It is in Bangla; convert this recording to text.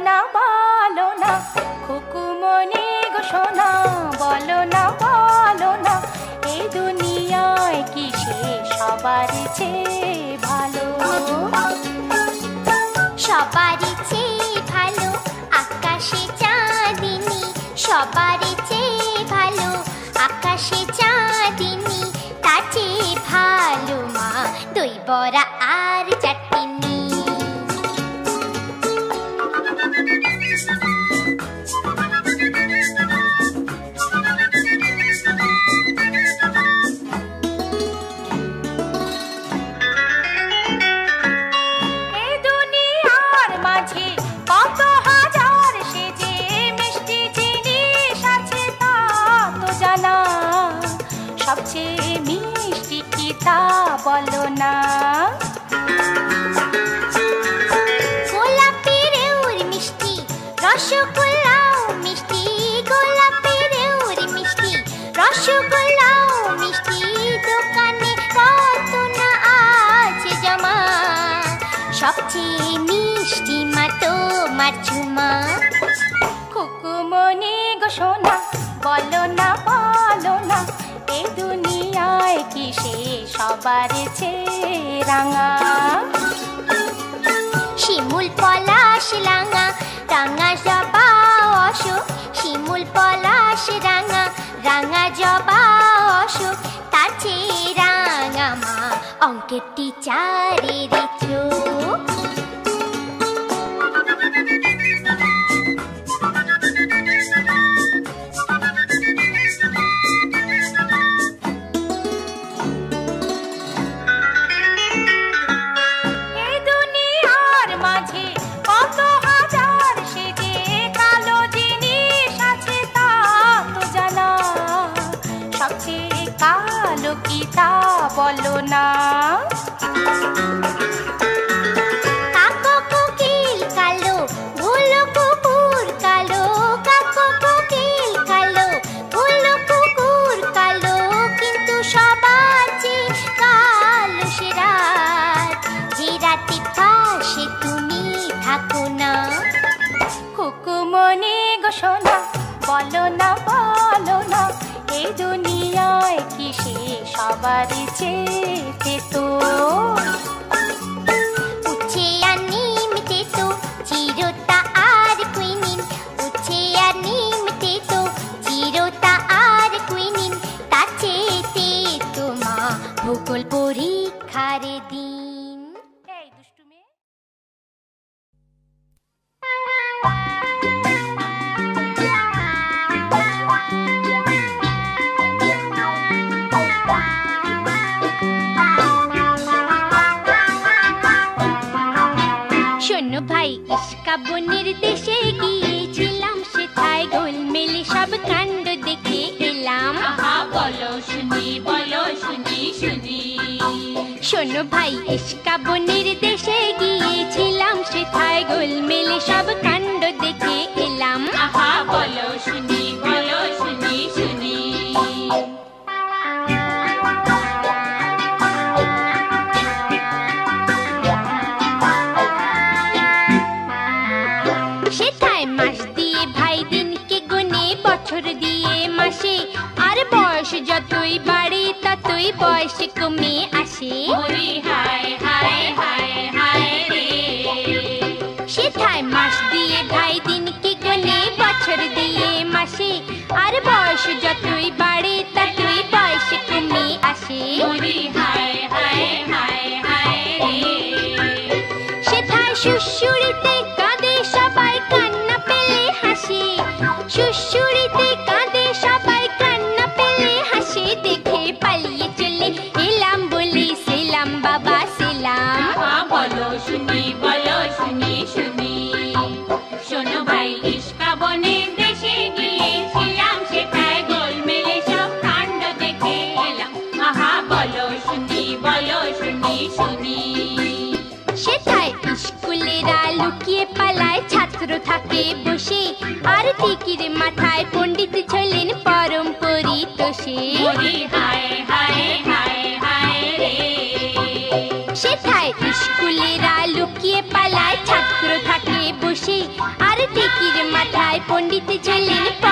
না খুকুমনি গো সোনা, বলো না এই দুনিয়ায় কি সে সবার চেয়ে ভালো? সবারই চেয়ে ভালো আকাশে চাঁদিনী, সবারই চেয়ে ভালো আকাশে চাঁদিনী, তার চেয়ে ভালো মা দই বড়া আর চাটনি। সবচেয়ে মিষ্টি কি তা বলো না? গোলাপের ওর মিষ্টি রসগোল্লাও মিষ্টি, গোলাপের ওর মিষ্টি রসগোল্লাও মিষ্টি, দোকানে কত না আছে জমা, সবচেয়ে মিষ্টি মা তোমার ঝুমা। খুকুমনি গো সোনা, বলো না এই দুনিয়ায় কি সে সবার চেয়ে রাঙা? শিমুল পলাশ রাঙা, রাঙা জবা অশোক, শিমুল পলাশ রাঙা, রাঙা জবা অশোক, তার চেয়ে রাঙা মা অঙ্কের টিচারের চোখ। কালো কি তা বলো না? কাকো কোকিল কালো, ভুলো কুকুর কালো, কাকো কোকিল কালো, ভুলো কুকুর কালো, কিন্তু সবার চেয়ে কালো সে রাত, যে রাতে পাশে তুমি থাকো না। খুকুমনি গো সোনা, বলো না এই দুনিয়ায় কি সে সবার চেয়ে তো? উচ্ছে আর নিম তেতো, চিরতা আর কুইনিন, উচ্ছে আর নিম তেতো, চিরতা আর কুইনিন, তার চেয়ে তো মা ভূগোল পরীক্ষার দিন। এই দুষ্টু মেয়ে, শোনো ভাই, ইস্কা বনের দেশে গিয়েছিলাম, সেথায় গোলমেলে সব কাণ্ড দেখে এলাম। বলো শুনি শুনি। শোনো ভাই, ইস্কা বনের দেশে গিয়েছিলাম, সেথায় গোলমেলে সব কাণ্ড দেখে এলাম। বলো শুনি শুনি। সেথায় মাস দিয়ে ভাই দিনকে গুনে, বছর দিয়ে মাসে, আর বয়স যতই বাড়ে ততই বয়স কমে আসে। হায় হায় হায় হায় রে। সেথায় মাস দিয়ে ভাই দিনকে গুনে, বছর দিয়ে মাসে, আর বয়স যতই বাড়ে ততই বয়স কমে আসে। হায় হায় হায় হায় রে। সেথায় সুশুড়িতে কাঁদে সবাই, কান্না পেলে হাসি, সুশুড়িতে কাঁদে সবাই, কান্না পেলে হাসি, দেখে পালিয়ে চলে এলাম বলে সেলাম বাবা সেলাম। বলো শুনি শুনি। শোনো ভাই, ইস্কা বনের দেশে গিয়েছিলাম, সেটায় গোলমেলে সব কাণ্ড দেখে এলাম। বলো শুনি শুনি। সেথায় স্কুলেরা লুকিয়ে পালায়, ছাত্র থাকে বসে, আর দিকির মাথায় পণ্ডিত ছিলেন পরম পরিতোষে। হায় হায় হায় হায় রে। সেথায় স্কুলেরা লুকিয়ে পালায়, ছাত্র থাকে বসে, বসে আর টিকির মাথায় পণ্ডিত ঝুলেন